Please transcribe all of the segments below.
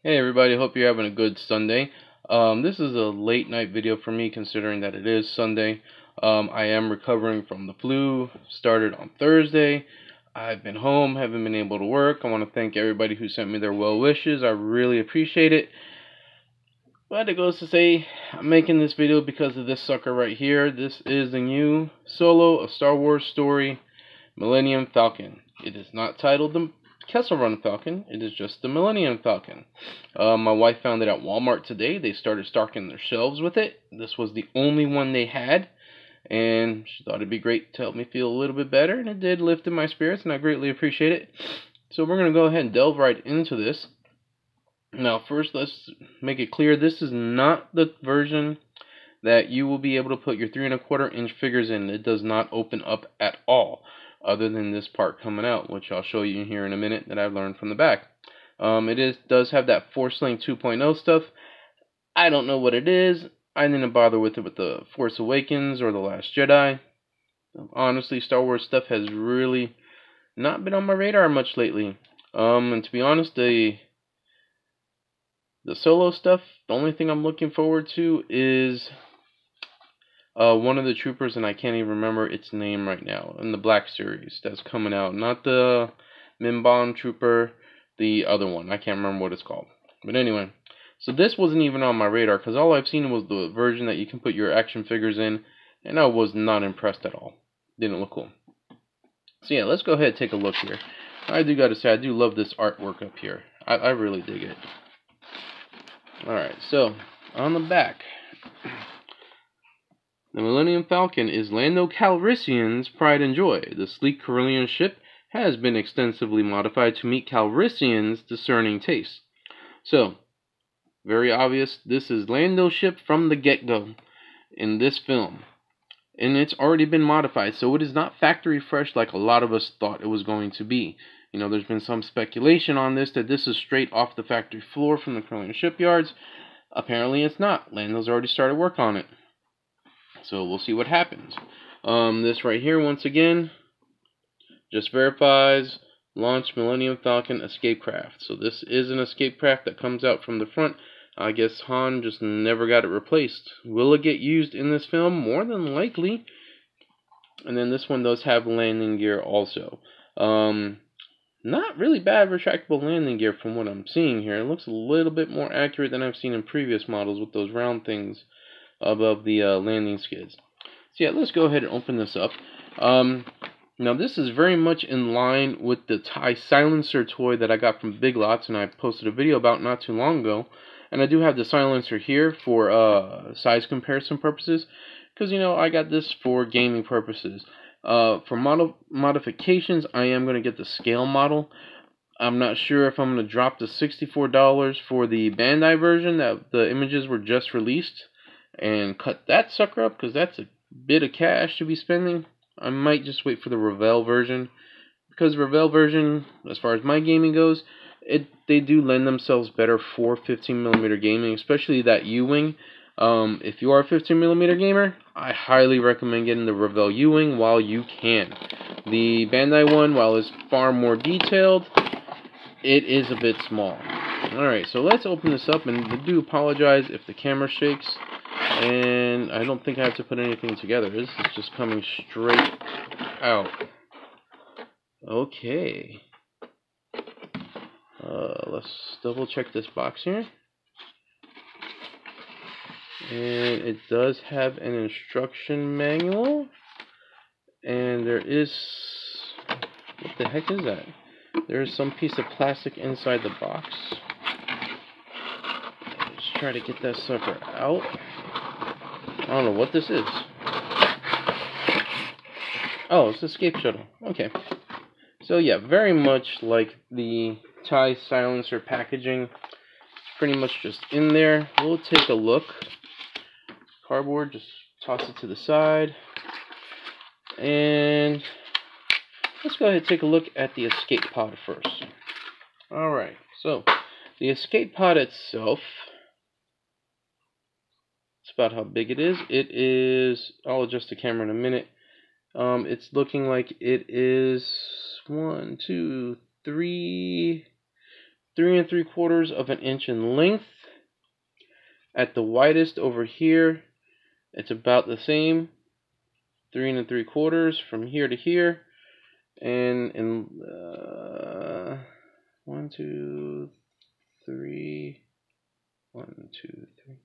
Hey everybody, hope you're having a good Sunday. This is a late night video for me considering that it is Sunday. I am recovering from the flu, started on Thursday. I've been home, haven't been able to work. I want to thank everybody who sent me their well wishes. I really appreciate it. But it goes to say, I'm making this video because of this sucker right here. This is the new Solo, a Star Wars story, Millenium Falcon. It is not titled the Kessel Run Falcon. It is just the Millenium Falcon. My wife found it at Walmart today. They started stocking their shelves with it. This was the only one they had, and she thought it'd be great to help me feel a little bit better, and it did lift in my spirits, and I greatly appreciate it. So we're going to go ahead and delve right into this. Now, first, let's make it clear, this is not the version that you will be able to put your 3 1/4 inch figures in. It does not open up at all, other than this part coming out, which I'll show you here in a minute that I've learned from the back. It does have that Force Link 2.0 stuff. I don't know what it is. I didn't bother with it with the Force Awakens or the Last Jedi. Honestly, Star Wars stuff has really not been on my radar much lately. And to be honest, the Solo stuff, the only thing I'm looking forward to is one of the troopers, and I can't even remember its name right now, in the Black series that's coming out. Not the Minbon trooper, the other one. I can't remember what it's called. But anyway, so this wasn't even on my radar, because all I've seen was the version that you can put your action figures in, and I was not impressed at all. Didn't look cool. So yeah, let's go ahead and take a look here. I do gotta say, I do love this artwork up here. I really dig it. Alright, so, on the back, the Millenium Falcon is Lando Calrissian's pride and joy. The sleek Corellian ship has been extensively modified to meet Calrissian's discerning taste. So, very obvious, this is Lando's ship from the get-go in this film. And it's already been modified, so it is not factory fresh like a lot of us thought it was going to be. You know, there's been some speculation on this that this is straight off the factory floor from the Corellian shipyards. Apparently it's not. Lando's already started work on it. So we'll see what happens. This right here, once again, just verifies launch Millenium Falcon escape craft. So this is an escape craft that comes out from the front. I guess Han just never got it replaced. Will it get used in this film? More than likely. And then this one does have landing gear also. Not really bad retractable landing gear from what I'm seeing here. It looks a little bit more accurate than I've seen in previous models with those round things above the landing skids. So yeah, let's go ahead and open this up. Now this is very much in line with the TIE silencer toy that I got from Big Lots, and I posted a video about not too long ago. And I do have the silencer here for size comparison purposes, because you know I got this for gaming purposes. For model modifications, I am going to get the scale model. I'm not sure if I'm going to drop the $64 for the Bandai version that the images were just released and cut that sucker up, because that's a bit of cash to be spending. I might just wait for the Revell version, because Revell version, as far as my gaming goes, they do lend themselves better for 15mm gaming, especially that U-wing. If you are a 15mm gamer, I highly recommend getting the Revell U-wing while you can. The Bandai one, while it's far more detailed, it is a bit small. Alright, so let's open this up, and I do apologize if the camera shakes, and I don't think I have to put anything together. This is just coming straight out. Okay. Let's double check this box here. And it does have an instruction manual. And there is... what the heck is that? There is some piece of plastic inside the box. Let's try to get that sucker out. I don't know what this is. Oh, it's the escape shuttle. Okay. So yeah, very much like the TIE silencer packaging. It's pretty much just in there. We'll take a look. Cardboard, just toss it to the side. And let's go ahead and take a look at the escape pod first. Alright, so the escape pod itself, it's about how big it is. It is, I'll adjust the camera in a minute. It's looking like it is 1, 2, 3, 3 3/4 of an inch in length. At the widest over here, it's about the same, 3 3/4 from here to here, and in 1 2 3 1 2 3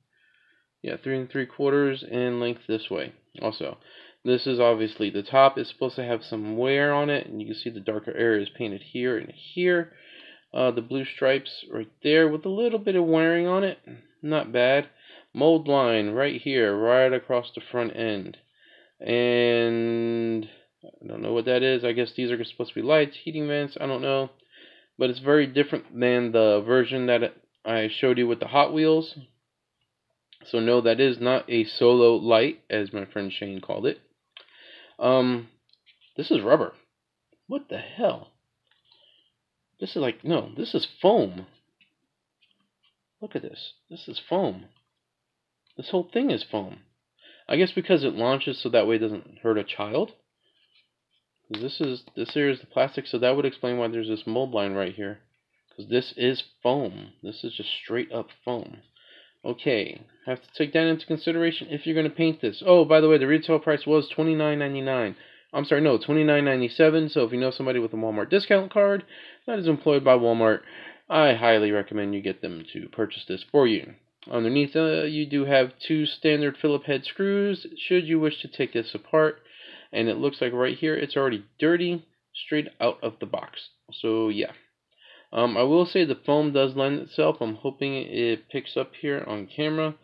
yeah, 3 3/4 in length this way. Also, this is obviously, the top is supposed to have some wear on it, and you can see the darker area is painted here and here. The blue stripes right there with a little bit of wearing on it, not bad. Mold line right here, right across the front end, and I don't know what that is. I guess these are supposed to be lights, heating vents, I don't know, but it's very different than the version that I showed you with the Hot Wheels. So no, that is not a solo light, as my friend Shane called it. This is rubber. What the hell? This is like, no, this is foam. Look at this. This is foam. This whole thing is foam. I guess because it launches so that way it doesn't hurt a child. This here is the plastic, so that would explain why there's this mold line right here. Because this is foam. This is just straight up foam. Okay, have to take that into consideration if you're going to paint this. Oh, by the way, the retail price was $29.99. I'm sorry, no, $29.97. So if you know somebody with a Walmart discount card that is employed by Walmart, I highly recommend you get them to purchase this for you. Underneath, you do have 2 standard Phillip head screws, should you wish to take this apart. And it looks like right here, it's already dirty, straight out of the box. So yeah. I will say the foam does lend itself. I'm hoping it picks up here on camera.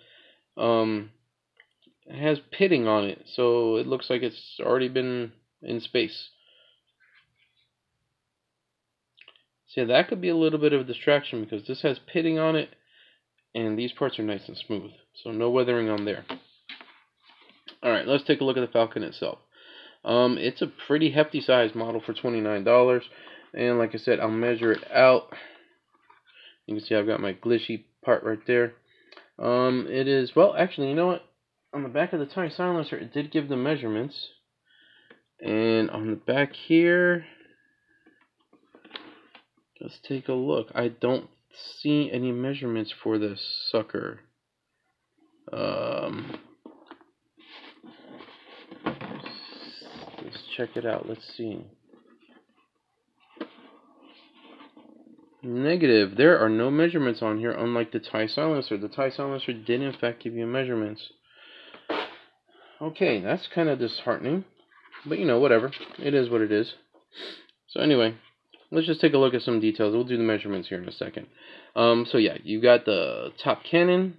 It has pitting on it, so it looks like it's already been in space. So yeah, that could be a little bit of a distraction because this has pitting on it, and these parts are nice and smooth. So no weathering on there. Alright, let's take a look at the Falcon itself. It's a pretty hefty size model for $29. And like I said, I'll measure it out. You can see I've got my glitchy part right there. It is, well, actually, you know what? On the back of the tie silencer, it did give the measurements. And on the back here, let's take a look. I don't see any measurements for this sucker. Let's check it out. Let's see. Negative. There are no measurements on here, unlike the tie silencer. The tie silencer did in fact give you measurements. Okay, that's kind of disheartening. But you know, whatever. It is what it is. So anyway, let's just take a look at some details. We'll do the measurements here in a second. So yeah, you got the top cannon,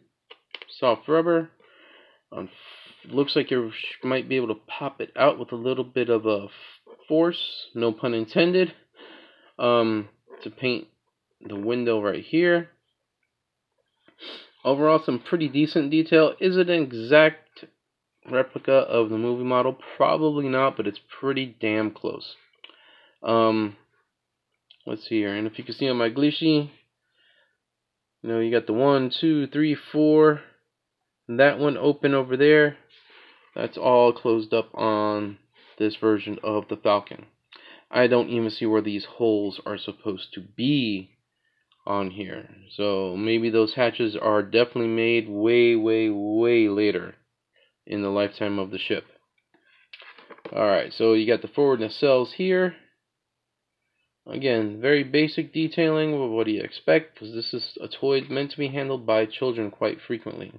soft rubber. Looks like you might be able to pop it out with a little bit of a force, no pun intended, to paint the window right here. Overall, some pretty decent detail. Is it an exact replica of the movie model? Probably not, but it's pretty damn close. Let's see here, and if you can see on my glitchy, you know, you got the 1, 2, 3, 4, that one open over there. That's all closed up on this version of the Falcon. I don't even see where these holes are supposed to be on here. So maybe those hatches are definitely made way, way, way later in the lifetime of the ship. Alright, so you got the forward nacelles here. Again, very basic detailing. Well, what do you expect? Because this is a toy meant to be handled by children quite frequently.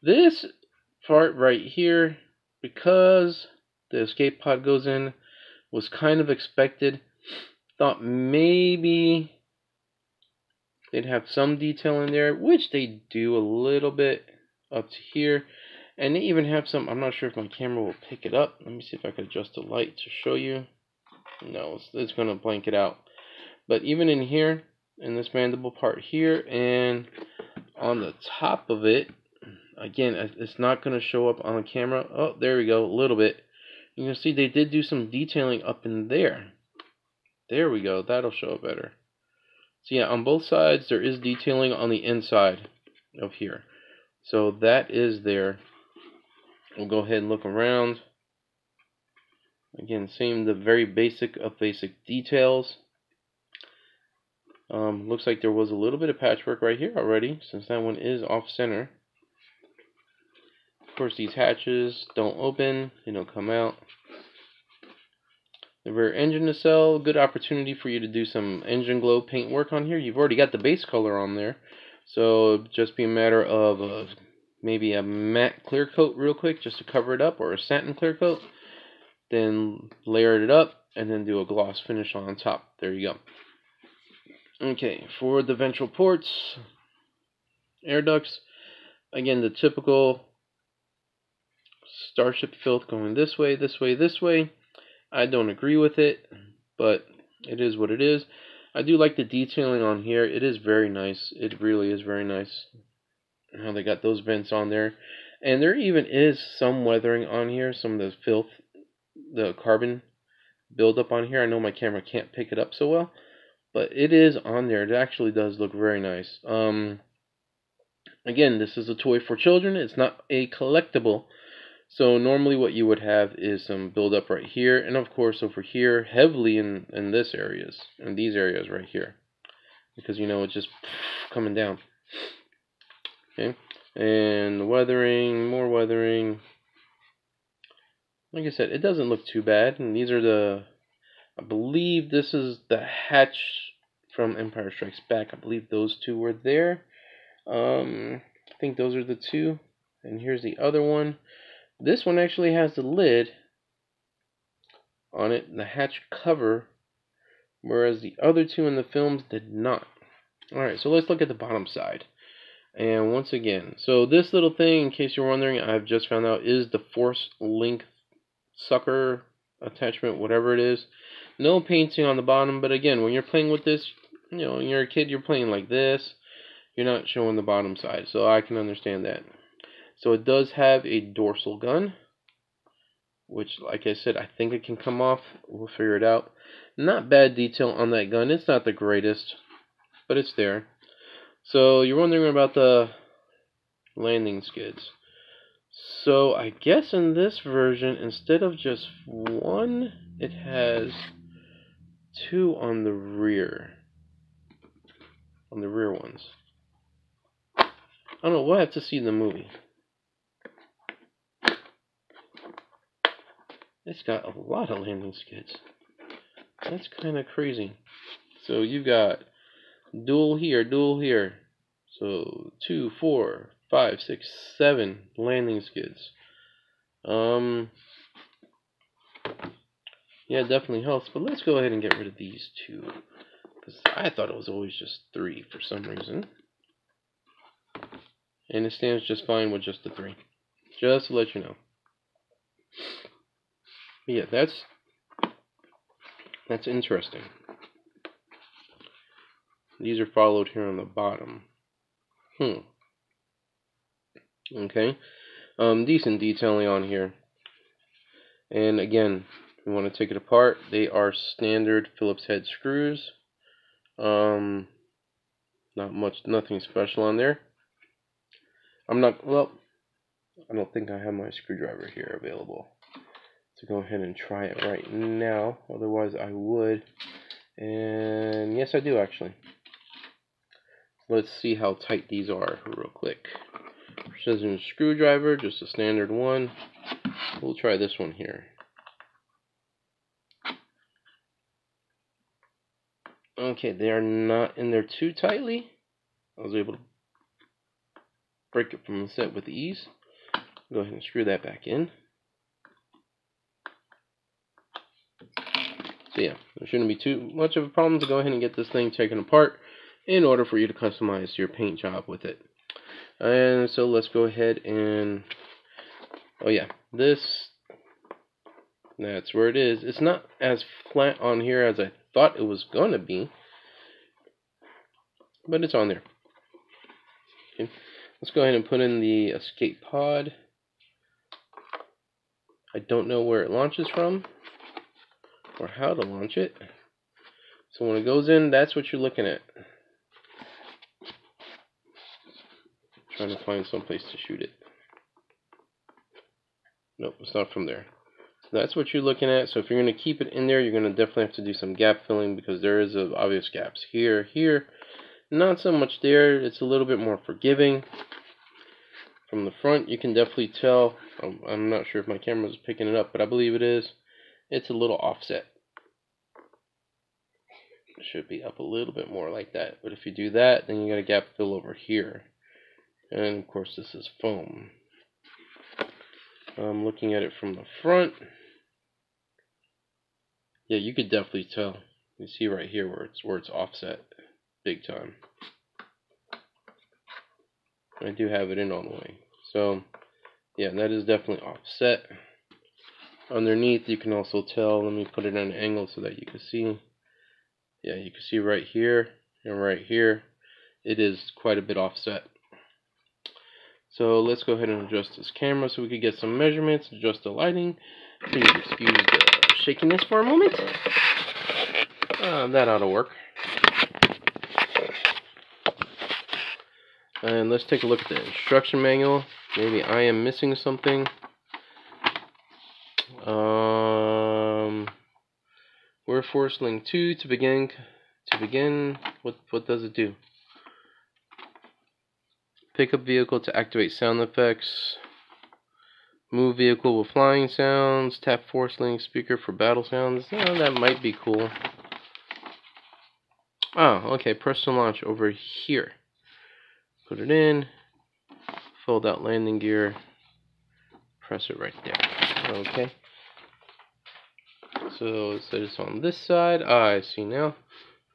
This part right here, because the escape pod goes in, was kind of expected. Thought maybe they'd have some detail in there, which they do a little bit up to here. And they even have some, I'm not sure if my camera will pick it up. Let me see if I can adjust the light to show you. No, it's going to blank it out. But even in here, in this mandible part here, and on the top of it, again, it's not going to show up on the camera. Oh, there we go, a little bit. You can see they did do some detailing up in there. There we go, that'll show it better. So yeah, on both sides, there is detailing on the inside of here. So that is there. We'll go ahead and look around. Again, same, the very basic of basic details. Looks like there was a little bit of patchwork right here already, since that one is off center. Of course, these hatches don't open, they don't come out. The rear engine nacelle, good opportunity for you to do some engine glow paint work on here. You've already got the base color on there, so it'd just be a matter of maybe a matte clear coat real quick just to cover it up, or a satin clear coat. Then layer it up and then do a gloss finish on top. There you go. Okay, for the ventral ports, air ducts, again the typical Starship filth going this way, this way, this way. I don't agree with it, but it is what it is. I do like the detailing on here. It is very nice. It really is very nice how they got those vents on there. And there even is some weathering on here, some of the filth, the carbon buildup on here. I know my camera can't pick it up so well, but it is on there. It actually does look very nice. Again, this is a toy for children. It's not a collectible. So normally what you would have is some buildup right here, and of course over here, heavily in these areas right here, because you know it's just coming down. Okay, and weathering, more weathering. Like I said, it doesn't look too bad, and these are I believe this is the hatch from Empire Strikes Back. I believe those two were there. I think those are the two, and here's the other one. This one actually has the lid on it, the hatch cover, whereas the other two in the films did not. Alright, so let's look at the bottom side. And once again, so this little thing, in case you're wondering, I've just found out is the force link sucker attachment, whatever it is. No painting on the bottom, but again, when you're playing with this, you know, when you're a kid, you're playing like this. You're not showing the bottom side, so I can understand that. So it does have a dorsal gun, which, like I said, I think it can come off. We'll figure it out. Not bad detail on that gun. It's not the greatest, but it's there. So you're wondering about the landing skids. So I guess in this version, instead of just one, it has two on the rear. On the rear ones. I don't know, we'll have to see in the movie. It's got a lot of landing skids. That's kind of crazy. So you've got dual here, dual here. So 2, 4, 5, 6, 7 landing skids. Yeah, it definitely helps. But let's go ahead and get rid of these two, because I thought it was always just 3 for some reason. And it stands just fine with just the 3. Just to let you know. But yeah, that's interesting. These are followed here on the bottom. Okay. Decent detailing on here. And again, if you want to take it apart, they are standard Phillips head screws. Not much, nothing special on there. I don't think I have my screwdriver here available to go ahead and try it right now. Otherwise I would. And yes, I do actually. Let's see how tight these are real quick. Precision screwdriver, just a standard one. We'll try this one here. Okay, they are not in there too tightly. I was able to break it from the set with ease. Go ahead and screw that back in. So yeah, there shouldn't be too much of a problem to go ahead and get this thing taken apart in order for you to customize your paint job with it. And so let's go ahead and, oh yeah, that's where it is. It's not as flat on here as I thought it was going to be, but it's on there. Okay. Let's go ahead and put in the escape pod. I don't know where it launches from or how to launch it. So when it goes in, that's what you're looking at. Trying to find some place to shoot it. Nope, it's not from there. That's what you're looking at. So if you're going to keep it in there, you're going to definitely have to do some gap filling, because there is obvious gaps here, here. Not so much there. It's a little bit more forgiving. From the front, you can definitely tell. I'm not sure if my camera is picking it up, but I believe it is. It's a little offset. It should be up a little bit more like that. But if you do that, then you got a gap fill over here. And of course, this is foam. I'm looking at it from the front. Yeah, you could definitely tell. You see right here where it's offset, big time. I do have it in all the way. So, yeah, that is definitely offset. Underneath, you can also tell. Let me put it at an angle so that you can see. Yeah, you can see right here and right here, it is quite a bit offset. So let's go ahead and adjust this camera so we can get some measurements, adjust the lighting. Please excuse the shakiness for a moment. That ought to work. And let's take a look at the instruction manual. Maybe I am missing something. We're force link 2 to begin. What does it do? Pick up vehicle to activate sound effects. Move vehicle with flying sounds. Tap force link speaker for battle sounds. Oh, that might be cool. Oh, okay. Press to launch over here. Put it in. Fold out landing gear. Press it right there. Okay. So it says it's on this side. I see now.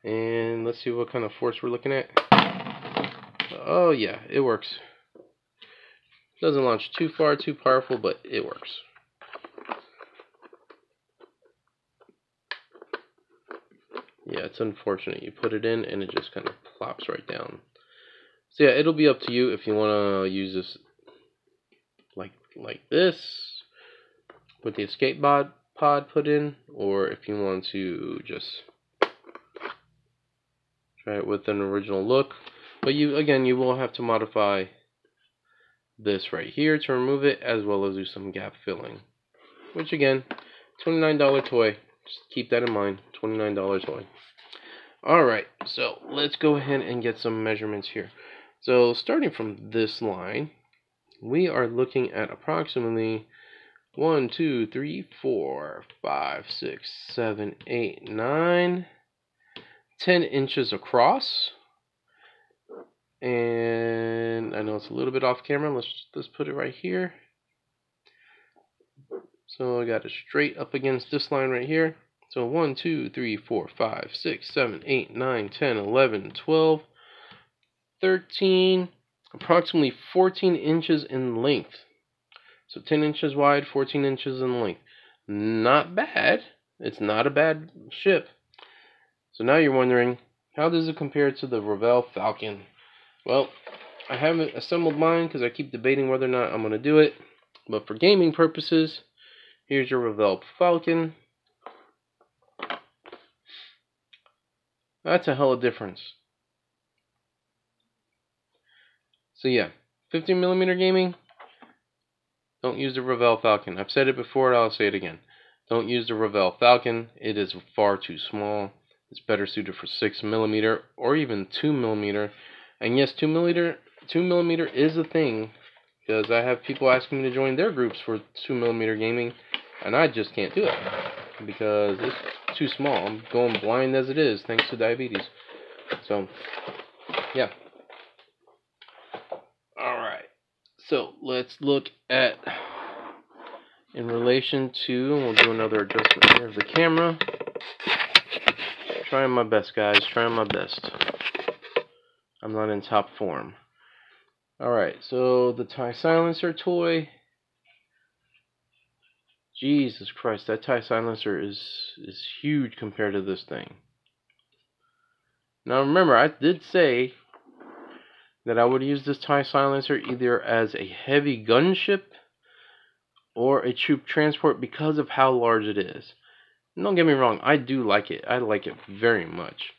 And let's see what kind of force we're looking at. Oh yeah, it works. Doesn't launch too far, too powerful, but it works. Yeah, it's unfortunate. You put it in and it just kind of plops right down. So yeah, it'll be up to you if you want to use this like this with the escape pod put in, or if you want to just try it with an original look. But you will have to modify this right here to remove it, as well as do some gap filling. Which again, $29 toy. Just keep that in mind, $29 toy. Alright, so let's go ahead and get some measurements here. So starting from this line, we are looking at approximately 1, 2, 3, 4, 5, 6, 7, 8, 9, 10 inches across. And I know it's a little bit off camera. Let's put it right here. So I got it straight up against this line right here. So 1, 2, 3, 4, 5, 6, 7, 8, 9, 10, 11, 12, 13, approximately 14 inches in length. So 10 inches wide, 14 inches in length. Not bad. It's not a bad ship. So now you're wondering, how does it compare to the Revell Falcon? Well, I haven't assembled mine because I keep debating whether or not I'm going to do it. But for gaming purposes, here's your Revell Falcon. That's a hell of a difference. So yeah, 15mm gaming, don't use the Revell Falcon. I've said it before, I'll say it again. Don't use the Revell Falcon. It is far too small. It's better suited for 6mm or even 2mm. And yes, 2mm is a thing, because I have people asking me to join their groups for 2mm gaming, and I just can't do it because it's too small. I'm going blind as it is, thanks to diabetes. So, yeah. Alright, so let's look at, in relation to, we'll do another adjustment here of the camera. Trying my best, guys, trying my best. I'm not in top form. Alright, so the tie silencer toy. Jesus Christ, that tie silencer is huge compared to this thing. Now remember, I did say that I would use this tie silencer either as a heavy gunship or a troop transport because of how large it is. And don't get me wrong, I do like it. I like it very much.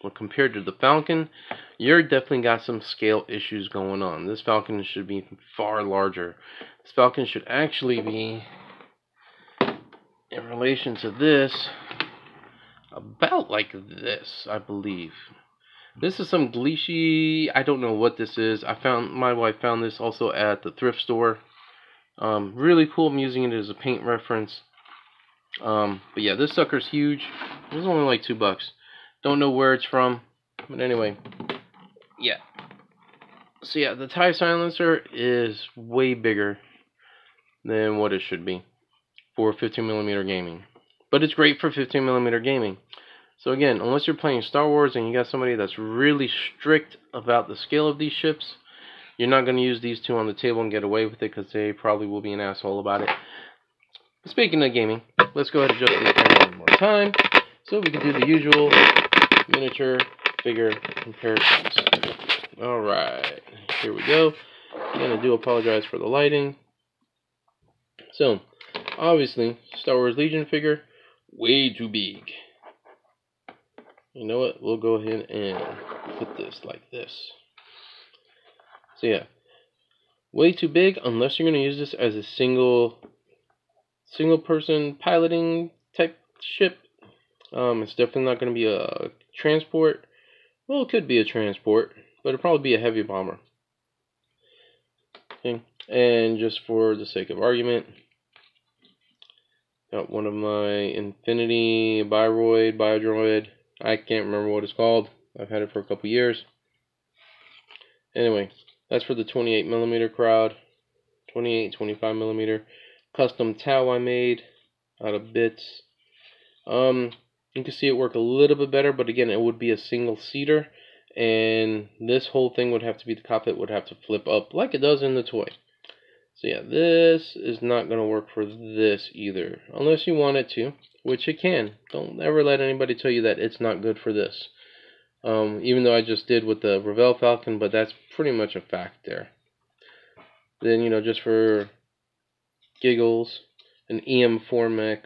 But compared to the Falcon, you're definitely got some scale issues going on. This Falcon should be far larger. This Falcon should actually be, in relation to this, about like this, I believe. This is some Gleeshy, I don't know what this is. My wife found this also at the thrift store. Really cool. I'm using it as a paint reference. But yeah, this sucker's huge. It was only like $2. Don't know where it's from, but anyway, yeah. So yeah, the tie silencer is way bigger than what it should be for 15mm gaming, but it's great for 15mm gaming. So again, unless you're playing Star Wars and you got somebody that's really strict about the scale of these ships, you're not going to use these two on the table and get away with it, because they probably will be an asshole about it. But speaking of gaming, let's go ahead and adjust the camera one more time so we can do the usual miniature figure comparisons. Alright, here we go. Again, I do apologize for the lighting. So, obviously, Star Wars Legion figure, way too big. You know what? We'll go ahead and put this like this. So yeah, way too big unless you're going to use this as a single person piloting type ship. It's definitely not going to be a transport. Well, it could be a transport, but it'll probably be a heavy bomber. Okay, and just for the sake of argument, got one of my Infinity Biodroid. I can't remember what it's called. I've had it for a couple years. Anyway, that's for the 28mm crowd. 28, 25mm custom towel I made out of bits. You can see it work a little bit better, but again, it would be a single seater, and this whole thing would have to be, the cockpit would have to flip up like it does in the toy. So yeah, this is not going to work for this either, unless you want it to, which it can. Don't ever let anybody tell you that it's not good for this. Even though I just did with the Revell Falcon, but that's pretty much a fact there. Then, you know, just for giggles, an EM4 mech,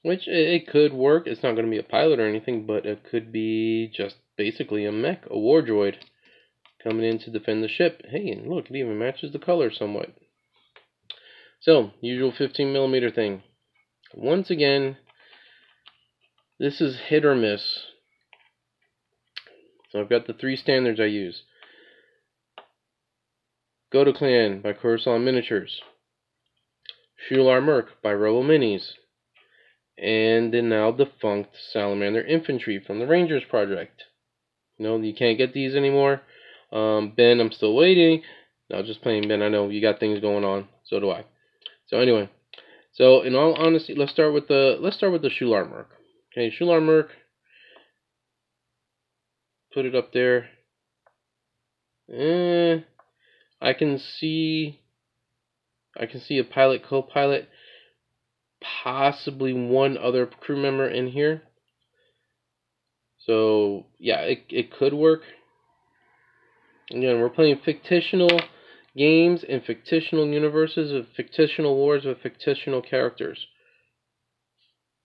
which it could work. It's not going to be a pilot or anything, but it could be just basically a mech, a war droid, coming in to defend the ship. Hey, and look, it even matches the color somewhat. So, usual 15mm thing. Once again, this is hit or miss. So I've got the 3 standards I use. Go to Clan by Coruscant Miniatures. Shular Merc by Rebel Minis. And the now defunct Salamander Infantry from the Rangers Project. You know, you can't get these anymore. Ben, I'm still waiting. No, just playing, Ben. I know you got things going on. So do I. So anyway, so in all honesty, let's start with the Shular Merc. Okay, Shular Merc. Put it up there. I can see a pilot, co-pilot, possibly one other crew member in here. So yeah, it could work. Again, we're playing fictional games in fictional universes of fictional wars with fictional characters.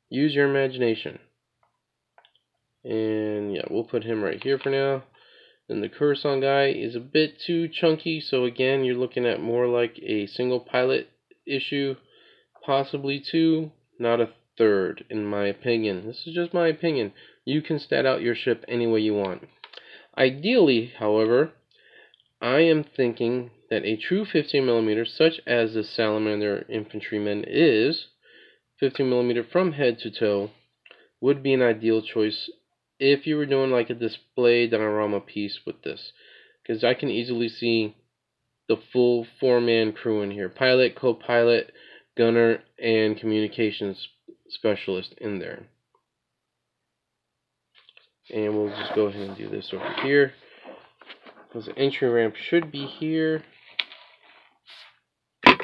Use your imagination. And yeah, we'll put him right here for now. Then the Coruscant guy is a bit too chunky, so again, you're looking at more like a single pilot issue, possibly 2, not a 3rd, in my opinion. This is just my opinion. You can stat out your ship any way you want. Ideally, however, I am thinking that a true 15mm, such as the Salamander Infantryman is, 15mm from head to toe, would be an ideal choice if you were doing like a display diorama piece with this. Because I can easily see the full 4-man crew in here. Pilot, co-pilot, gunner, and communications specialist in there. And we'll just go ahead and do this over here. Because the entry ramp should be here. I'll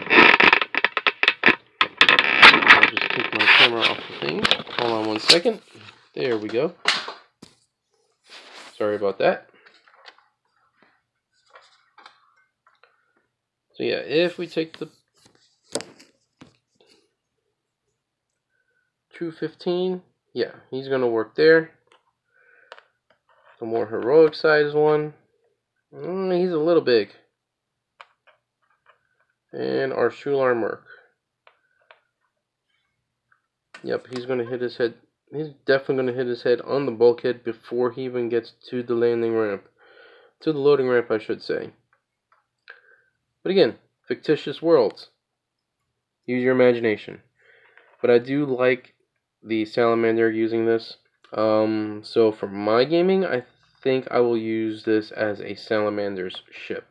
just take my camera off the thing. Hold on one second. There we go. Sorry about that. So yeah, if we take the True 15, yeah, he's going to work there. The more heroic size one. He's a little big. And our Shular Merc. Yep, he's going to hit his head. He's definitely going to hit his head on the bulkhead before he even gets to the landing ramp. To the loading ramp, I should say. But again, fictitious worlds. Use your imagination. But I do like the salamander using this. So for my gaming, I think I will use this as a salamander's ship.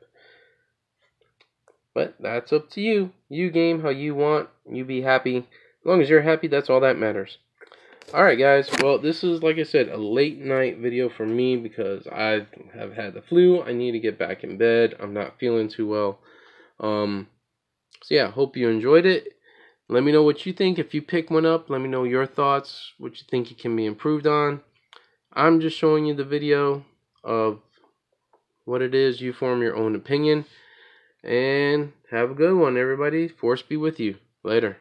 But that's up to you. You game how you want. You be happy. As long as you're happy, that's all that matters. Alright guys, well this is, like I said, a late night video for me because I have had the flu. I need to get back in bed. I'm not feeling too well. So yeah, hope you enjoyed it. Let me know what you think. If you pick one up, let me know your thoughts, what you think it can be improved on. I'm just showing you the video of what it is. You form your own opinion. And have a good one, everybody. Force be with you. Later.